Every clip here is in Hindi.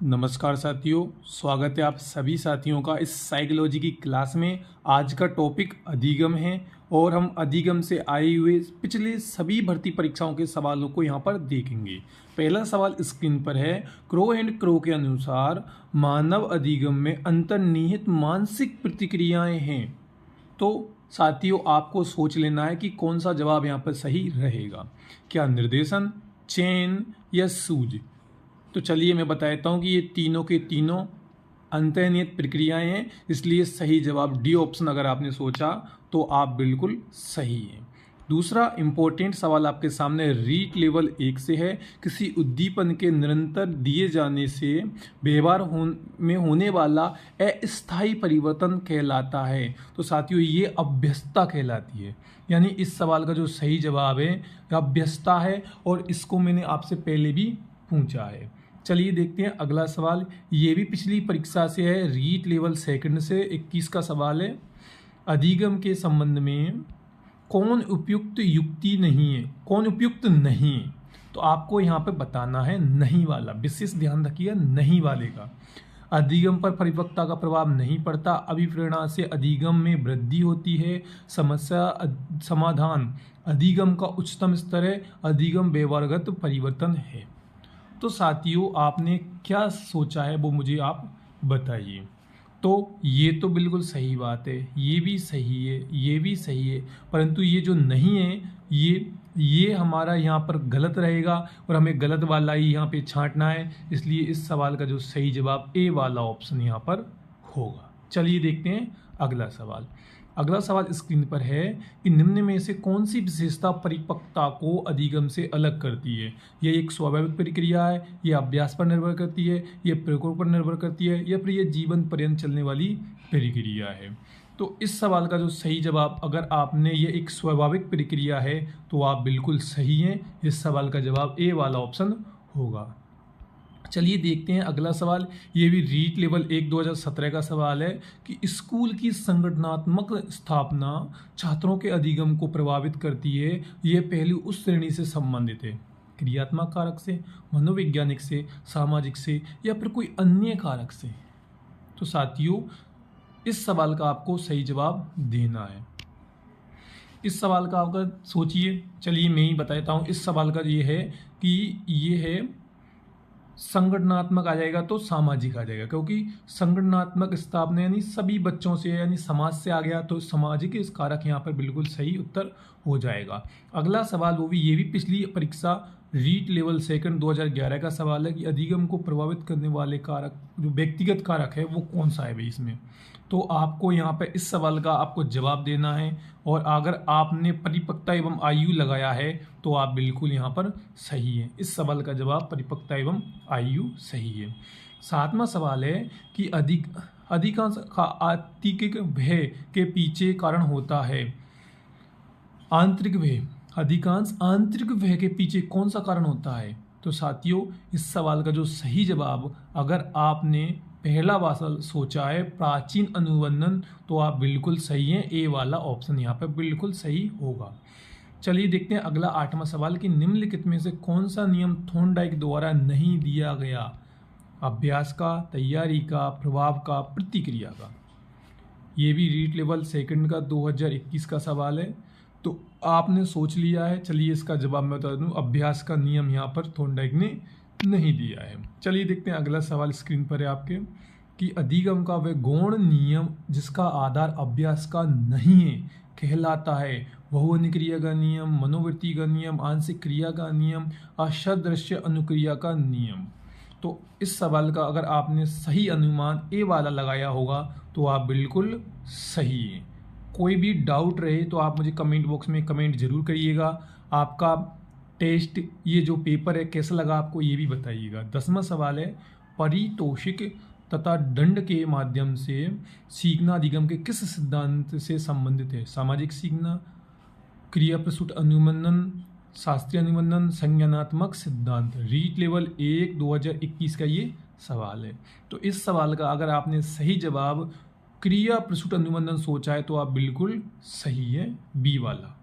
नमस्कार साथियों, स्वागत है आप सभी साथियों का इस साइकोलॉजी की क्लास में। आज का टॉपिक अधिगम है और हम अधिगम से आए हुए पिछले सभी भर्ती परीक्षाओं के सवालों को यहाँ पर देखेंगे। पहला सवाल स्क्रीन पर है। क्रो एंड क्रो के अनुसार मानव अधिगम में अंतर्निहित मानसिक प्रतिक्रियाएं हैं। तो साथियों, आपको सोच लेना है कि कौन सा जवाब यहाँ पर सही रहेगा। क्या निर्देशन, चयन या सूझ? तो चलिए मैं बता देता हूँ कि ये तीनों के तीनों अंतर्निहित प्रक्रियाएं हैं, इसलिए सही जवाब डी ऑप्शन अगर आपने सोचा तो आप बिल्कुल सही हैं। दूसरा इंपॉर्टेंट सवाल आपके सामने रीट लेवल 1 से है। किसी उद्दीपन के निरंतर दिए जाने से व्यवहार में होने वाला अस्थायी परिवर्तन कहलाता है। तो साथियों, ये अभ्यस्तता कहलाती है। यानी इस सवाल का जो सही जवाब है अभ्यस्तता है, और इसको मैंने आपसे पहले भी पूछा है। चलिए देखते हैं अगला सवाल। ये भी पिछली परीक्षा से है, रीट लेवल सेकंड से 21 का सवाल है। अधिगम के संबंध में कौन उपयुक्त युक्ति नहीं है, कौन उपयुक्त नहीं है? तो आपको यहाँ पे बताना है नहीं वाला। विशेष ध्यान रखिए नहीं वाले का। अधिगम पर परिपक्वता का प्रभाव नहीं पड़ता, अभिप्रेरणा से अधिगम में वृद्धि होती है, समस्या समाधान अधिगम का उच्चतम स्तर है, अधिगम व्यवहारगत परिवर्तन है। तो साथियों, आपने क्या सोचा है वो मुझे आप बताइए। तो ये तो बिल्कुल सही बात है, ये भी सही है, ये भी सही है, परंतु ये जो नहीं है ये हमारा यहाँ पर गलत रहेगा और हमें गलत वाला ही यहाँ पे छांटना है। इसलिए इस सवाल का जो सही जवाब ए वाला ऑप्शन यहाँ पर होगा। चलिए देखते हैं अगला सवाल। अगला सवाल स्क्रीन पर है कि निम्न में से कौन सी विशेषता परिपक्वता को अधिगम से अलग करती है? यह एक स्वाभाविक प्रक्रिया है, यह अभ्यास पर निर्भर करती है, यह प्रयोगों पर निर्भर करती है, या फिर यह जीवन पर्यंत चलने वाली प्रक्रिया है? तो इस सवाल का जो सही जवाब, अगर आपने ये एक स्वाभाविक प्रक्रिया है तो आप बिल्कुल सही हैं। इस सवाल का जवाब ए वाला ऑप्शन होगा। चलिए देखते हैं अगला सवाल। ये भी रीट लेवल 1 2017 का सवाल है कि स्कूल की संगठनात्मक स्थापना छात्रों के अधिगम को प्रभावित करती है। ये पहलू उस श्रेणी से संबंधित है, क्रियात्मक कारक से, मनोवैज्ञानिक से, सामाजिक से, या फिर कोई अन्य कारक से? तो साथियों, इस सवाल का आपको सही जवाब देना है। इस सवाल का आपका सोचिए। चलिए मैं ही बताता हूँ। इस सवाल का ये है कि ये है संगठनात्मक आ जाएगा तो सामाजिक आ जाएगा, क्योंकि संगठनात्मक स्थापना यानी सभी बच्चों से यानी समाज से आ गया, तो सामाजिक इस कारक यहाँ पर बिल्कुल सही उत्तर हो जाएगा। अगला सवाल वो भी ये भी पिछली परीक्षा रीट लेवल सेकंड 2011 का सवाल है कि अधिगम को प्रभावित करने वाले कारक, जो व्यक्तिगत कारक है, वो कौन सा है भाई इसमें? तो आपको यहाँ पे इस सवाल का आपको जवाब देना है, और अगर आपने परिपक्वता एवं आयु लगाया है तो आप बिल्कुल यहाँ पर सही है। इस सवाल का जवाब परिपक्वता एवं आयु सही है। सातवां सवाल है कि अधिकांश आंतरिक भय के पीछे कारण होता है। आंतरिक भय, अधिकांश आंतरिक भय के पीछे कौन सा कारण होता है? तो साथियों, इस सवाल का जो सही जवाब, अगर आपने पहला वाला सोचा है प्राचीन अनुबंधन, तो आप बिल्कुल सही हैं। ए वाला ऑप्शन यहाँ पर बिल्कुल सही होगा। चलिए देखते हैं अगला 8वां सवाल कि निम्नलिखित में से कौन सा नियम थॉर्नडाइक द्वारा नहीं दिया गया? अभ्यास का, तैयारी का, प्रभाव का, प्रतिक्रिया का? ये भी रीट लेवल सेकंड का 2021 का सवाल है। तो आपने सोच लिया है। चलिए इसका जवाब मैं बता दूं, अभ्यास का नियम यहाँ पर थॉर्नडाइक ने नहीं दिया है। चलिए देखते हैं अगला सवाल स्क्रीन पर है आपके कि अधिगम का वह गौण नियम जिसका आधार अभ्यास का नहीं है कहलाता है। बहुवचन क्रिया का नियम, मनोवृत्ति का नियम, आंशिक क्रिया का नियम, असादृश्य अनुक्रिया का नियम? तो इस सवाल का अगर आपने सही अनुमान ए वाला लगाया होगा तो आप बिल्कुल सही हैं। कोई भी डाउट रहे तो आप मुझे कमेंट बॉक्स में कमेंट जरूर करिएगा। आपका टेस्ट, ये जो पेपर है, कैसा लगा आपको ये भी बताइएगा। 10वां सवाल है पारितोषिक तथा दंड के माध्यम से सीखना अधिगम के किस सिद्धांत से संबंधित है? सामाजिक सीखना, क्रिया प्रसूत अनुबंधन, शास्त्रीय अनुबंधन, संज्ञानात्मक सिद्धांत? रीट लेवल 1 2021 का ये सवाल है। तो इस सवाल का अगर आपने सही जवाब क्रिया प्रसूत अनुबंधन सोचा है तो आप बिल्कुल सही है, बी वाला।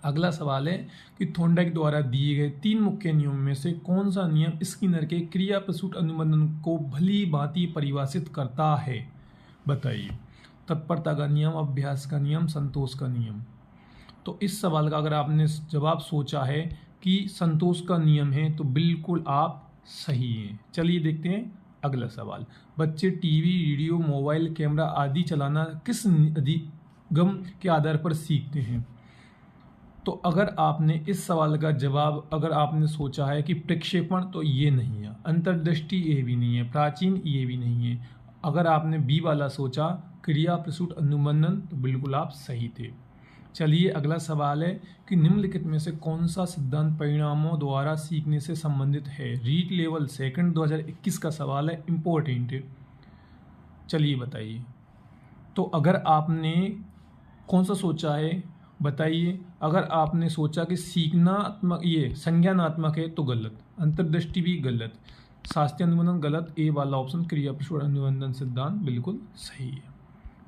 अगला सवाल है कि थॉर्नडाइक द्वारा दिए गए 3 मुख्य नियमों में से कौन सा नियम स्किनर के क्रिया प्रसूत अनुबंधन को भली भांति परिभाषित करता है? बताइए। तत्परता का नियम, अभ्यास का नियम, संतोष का नियम। तो इस सवाल का अगर आपने जवाब सोचा है कि संतोष का नियम है तो बिल्कुल आप सही हैं। चलिए देखते हैं अगला सवाल। बच्चे टीवी, रेडियो, मोबाइल, कैमरा आदि चलाना किस अधिगम के आधार पर सीखते हैं? तो अगर आपने इस सवाल का जवाब अगर आपने सोचा है कि प्रक्षेपण, तो ये नहीं है। अंतर्दृष्टि, ये भी नहीं है। प्राचीन, ये भी नहीं है। अगर आपने बी वाला सोचा क्रिया प्रसूत अनुबंधन, तो बिल्कुल आप सही थे। चलिए अगला सवाल है कि निम्नलिखित में से कौन सा सिद्धांत परिणामों द्वारा सीखने से संबंधित है? रीट लेवल सेकंड 2021 का सवाल है, इम्पोर्टेंट है। चलिए बताइए। तो अगर आपने कौन सा सोचा है बताइए। अगर आपने सोचा कि सीखनात्मक, ये संज्ञानात्मक है, तो गलत। अंतर्दृष्टि भी गलत। शास्त्रीय अनुबंधन गलत। ए वाला ऑप्शन क्रिया प्रसूत अनुबंधन सिद्धांत बिल्कुल सही है।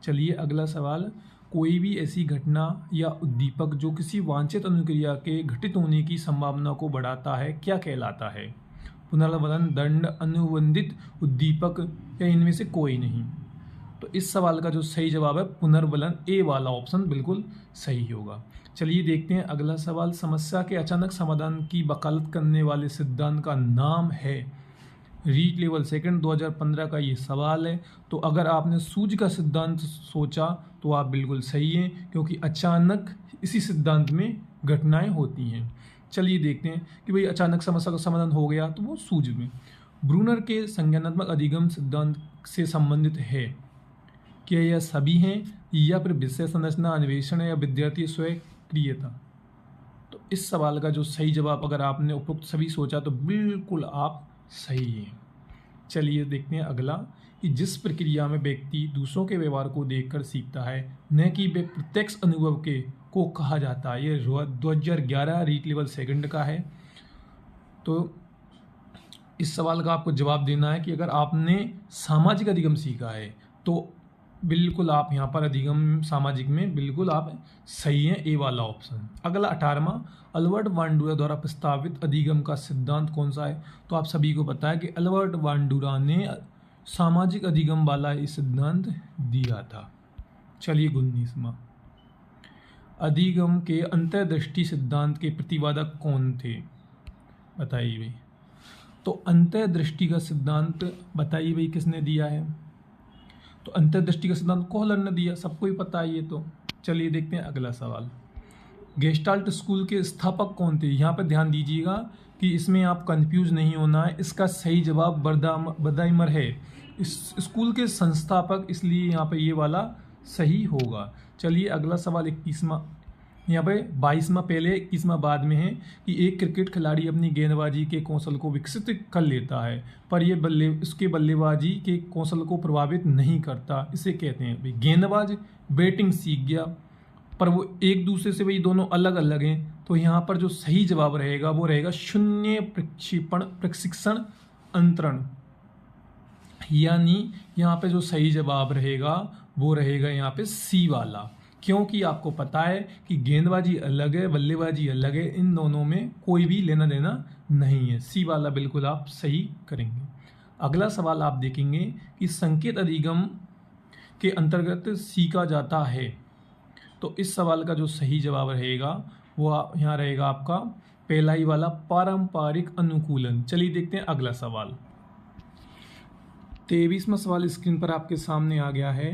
चलिए अगला सवाल। कोई भी ऐसी घटना या उद्दीपक जो किसी वांछित अनुक्रिया के घटित होने की संभावना को बढ़ाता है, क्या कहलाता है? पुनर्वलन, दंड, अनुबंधित उद्दीपक या इनमें से कोई नहीं? तो इस सवाल का जो सही जवाब है पुनर्वलन, ए वाला ऑप्शन बिल्कुल सही होगा। चलिए देखते हैं अगला सवाल। समस्या के अचानक समाधान की वकालत करने वाले सिद्धांत का नाम है? रीट लेवल सेकंड 2015 का ये सवाल है। तो अगर आपने सूझ का सिद्धांत सोचा तो आप बिल्कुल सही हैं, क्योंकि अचानक इसी सिद्धांत में घटनाएं होती हैं। चलिए देखते हैं कि भाई अचानक समस्या का समाधान हो गया तो वो सूझ में। ब्रूनर के संज्ञानात्मक अधिगम सिद्धांत से संबंधित है? क्या यह सभी हैं या फिर विषय संरचना, अन्वेषण या विद्यार्थी स्वयंक्रियता? तो इस सवाल का जो सही जवाब अगर आपने उपरोक्त सभी सोचा तो बिल्कुल आप सही हैं। चलिए देखते हैं अगला कि जिस प्रक्रिया में व्यक्ति दूसरों के व्यवहार को देखकर सीखता है, न कि वे प्रत्यक्ष अनुभव के को कहा जाता है। ये 2011 रीट लेवल सेकंड का है। तो इस सवाल का आपको जवाब देना है कि अगर आपने सामाजिक अधिगम सीखा है तो बिल्कुल आप यहाँ पर अधिगम सामाजिक में बिल्कुल आप सही हैं, ए वाला ऑप्शन। अगला 18वां, अल्बर्ट बांडुरा द्वारा प्रस्तावित अधिगम का सिद्धांत कौन सा है? तो आप सभी को पता है कि अल्बर्ट बांडुरा ने सामाजिक अधिगम वाला ये सिद्धांत दिया था। चलिए 19वां, अधिगम के अंतर्दृष्टि सिद्धांत के प्रतिपादक कौन थे? बताइए भाई। तो अंतर्दृष्टि का सिद्धांत बताइए भाई किसने दिया है? तो अंतर्दृष्टि का सिद्धांत कोहलर ने दिया, सबको ही पता है ये तो। चलिए देखते हैं अगला सवाल। गेस्टाल्ट स्कूल के स्थापक कौन थे? यहाँ पर ध्यान दीजिएगा कि इसमें आप कंफ्यूज नहीं होना है। इसका सही जवाब बर्दाइमर है, इस स्कूल के संस्थापक, इसलिए यहाँ पर ये वाला सही होगा। चलिए अगला सवाल 21वां, यहाँ पे 22वां पहले 21वां बाद में है कि एक क्रिकेट खिलाड़ी अपनी गेंदबाजी के कौशल को विकसित कर लेता है, पर यह उसके बल्लेबाजी के कौशल को प्रभावित नहीं करता। इसे कहते हैं भाई गेंदबाज बैटिंग सीख गया, पर वो एक दूसरे से भाई दोनों अलग अलग हैं। तो यहाँ पर जो सही जवाब रहेगा वो रहेगा शून्य प्रशिक्षण अंतरण, यानी यहाँ पे जो सही जवाब रहेगा वो रहेगा यहाँ पे सी वाला, क्योंकि आपको पता है कि गेंदबाजी अलग है, बल्लेबाजी अलग है, इन दोनों में कोई भी लेना देना नहीं है। सी वाला बिल्कुल आप सही करेंगे। अगला सवाल आप देखेंगे कि संकेत अधिगम के अंतर्गत सीखा जाता है। तो इस सवाल का जो सही जवाब रहेगा वो यहाँ रहेगा आपका पहला ही वाला, पारंपरिक अनुकूलन। चलिए देखते हैं अगला सवाल। 23वां सवाल स्क्रीन पर आपके सामने आ गया है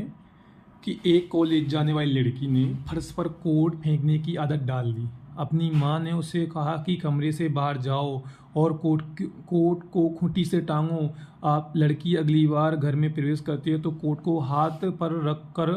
कि एक कॉलेज जाने वाली लड़की ने फर्श पर कोट फेंकने की आदत डाल दी। अपनी माँ ने उसे कहा कि कमरे से बाहर जाओ और कोट को खूंटी से टांगो। आप लड़की अगली बार घर में प्रवेश करती है तो कोट को हाथ पर रखकर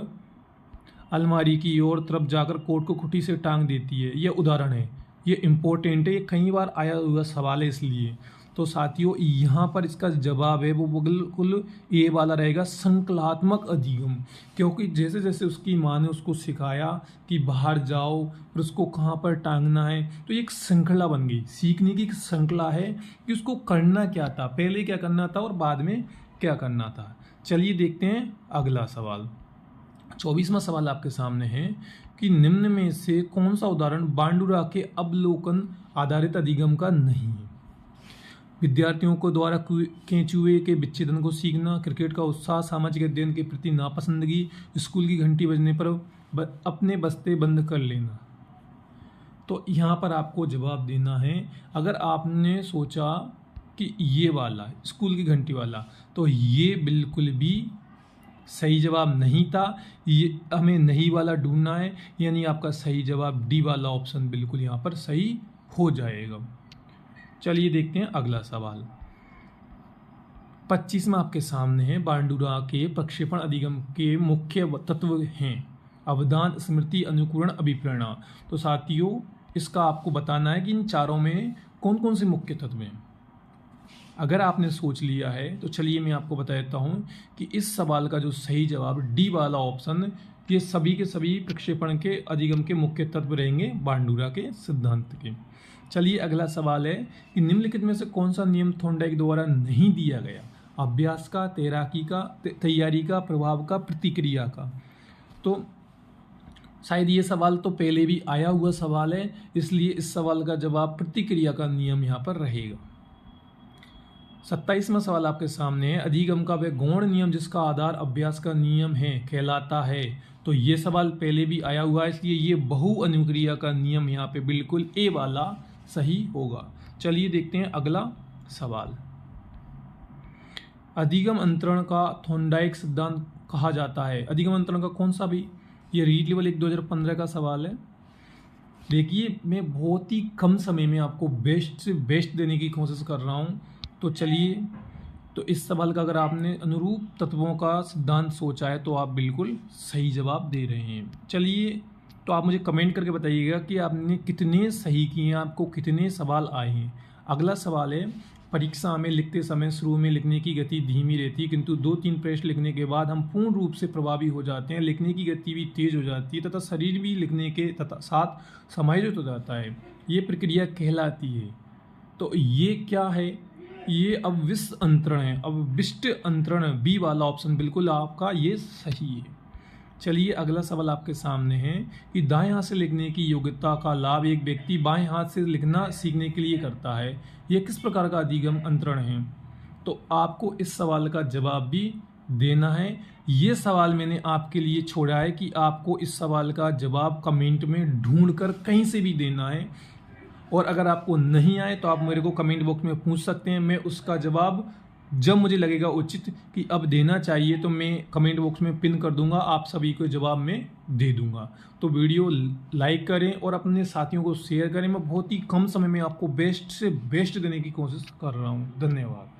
अलमारी की ओर तरफ जाकर कोट को खूंटी से टांग देती है। यह उदाहरण है, ये इम्पोर्टेंट है, ये कई बार आया हुआ सवाल है इसलिए। तो साथियों यहाँ पर इसका जवाब है वो बिल्कुल ए वाला रहेगा, संकलात्मक अधिगम। क्योंकि जैसे जैसे उसकी माँ ने उसको सिखाया कि बाहर जाओ और उसको कहाँ पर टांगना है, तो ये एक श्रृंखला बन गई। सीखने की एक श्रृंखला है कि उसको करना क्या था, पहले क्या करना था और बाद में क्या करना था। चलिए देखते हैं अगला सवाल। 24वां सवाल आपके सामने है कि निम्न में से कौन सा उदाहरण बांडुरा के अवलोकन आधारित अधिगम का नहीं है? विद्यार्थियों को द्वारा केंचुए के विच्छेदन को सीखना, क्रिकेट का उत्साह, सामाजिक अध्ययन के प्रति नापसंदगी, स्कूल की घंटी बजने पर अपने बस्ते बंद कर लेना। तो यहाँ पर आपको जवाब देना है। अगर आपने सोचा कि ये वाला स्कूल की घंटी वाला, तो ये बिल्कुल भी सही जवाब नहीं था। ये हमें नहीं वाला ढूंढना है, यानी आपका सही जवाब डी वाला ऑप्शन बिल्कुल यहाँ पर सही हो जाएगा। चलिए देखते हैं अगला सवाल। 25 में आपके सामने है, बांडुरा के प्रक्षेपण अधिगम के मुख्य तत्व हैं अवधान, स्मृति, अनुकरण, अभिप्रेरणा। तो साथियों, इसका आपको बताना है कि इन चारों में कौन कौन से मुख्य तत्व हैं। अगर आपने सोच लिया है तो चलिए मैं आपको बता देता हूं कि इस सवाल का जो सही जवाब डी वाला ऑप्शन, ये सभी के सभी प्रक्षेपण के अधिगम के मुख्य तत्व रहेंगे बांडुरा के सिद्धांत के। चलिए अगला सवाल है कि निम्नलिखित में से कौन सा नियम थॉर्नडाइक द्वारा नहीं दिया गया? अभ्यास का, तैराकी का, तैयारी का, प्रभाव का, प्रतिक्रिया का। तो शायद ये सवाल तो पहले भी आया हुआ सवाल है, इसलिए इस सवाल का जवाब प्रतिक्रिया का नियम यहाँ पर रहेगा। 27वां सवाल आपके सामने है, अधिगम का वह गौण नियम जिसका आधार अभ्यास का नियम है कहलाता है। तो ये सवाल पहले भी आया हुआ है, इसलिए ये बहु अनुक्रिया का नियम यहाँ पे बिल्कुल ए वाला सही होगा। चलिए देखते हैं अगला सवाल। अधिगम अंतरण का थॉर्नडाइक सिद्धांत कहा जाता है। अधिगम अंतरण का कौन सा भी? ये रीड लेवल 1 2015 का सवाल है। देखिए, मैं बहुत ही कम समय में आपको बेस्ट से बेस्ट देने की कोशिश कर रहा हूँ। तो चलिए, तो इस सवाल का अगर आपने अनुरूप तत्वों का सिद्धांत सोचा है तो आप बिल्कुल सही जवाब दे रहे हैं। चलिए, तो आप मुझे कमेंट करके बताइएगा कि आपने कितने सही किए हैं, आपको कितने सवाल आए हैं। अगला सवाल है, परीक्षा में लिखते समय शुरू में लिखने की गति धीमी रहती है, किंतु 2-3 प्रश्न लिखने के बाद हम पूर्ण रूप से प्रभावी हो जाते हैं। लिखने की गति भी तेज हो जाती है तथा शरीर भी लिखने के साथ समायोजित हो जाता है। ये प्रक्रिया कहलाती है। तो ये क्या है? ये अवशिष्ट अंतरण है। अवशिष्ट अंतरण बी वाला ऑप्शन बिल्कुल आपका ये सही है। चलिए अगला सवाल आपके सामने है कि दाएं हाथ से लिखने की योग्यता का लाभ एक व्यक्ति बाएं हाथ से लिखना सीखने के लिए करता है। यह किस प्रकार का अधिगम अंतरण है? तो आपको इस सवाल का जवाब भी देना है। ये सवाल मैंने आपके लिए छोड़ा है कि आपको इस सवाल का जवाब कमेंट में ढूंढकर कहीं से भी देना है, और अगर आपको नहीं आए तो आप मेरे को कमेंट बॉक्स में पूछ सकते हैं। मैं उसका जवाब जब मुझे लगेगा उचित कि अब देना चाहिए तो मैं कमेंट बॉक्स में पिन कर दूंगा, आप सभी को जवाब में दे दूंगा। तो वीडियो लाइक करें और अपने साथियों को शेयर करें। मैं बहुत ही कम समय में आपको बेस्ट से बेस्ट देने की कोशिश कर रहा हूं। धन्यवाद।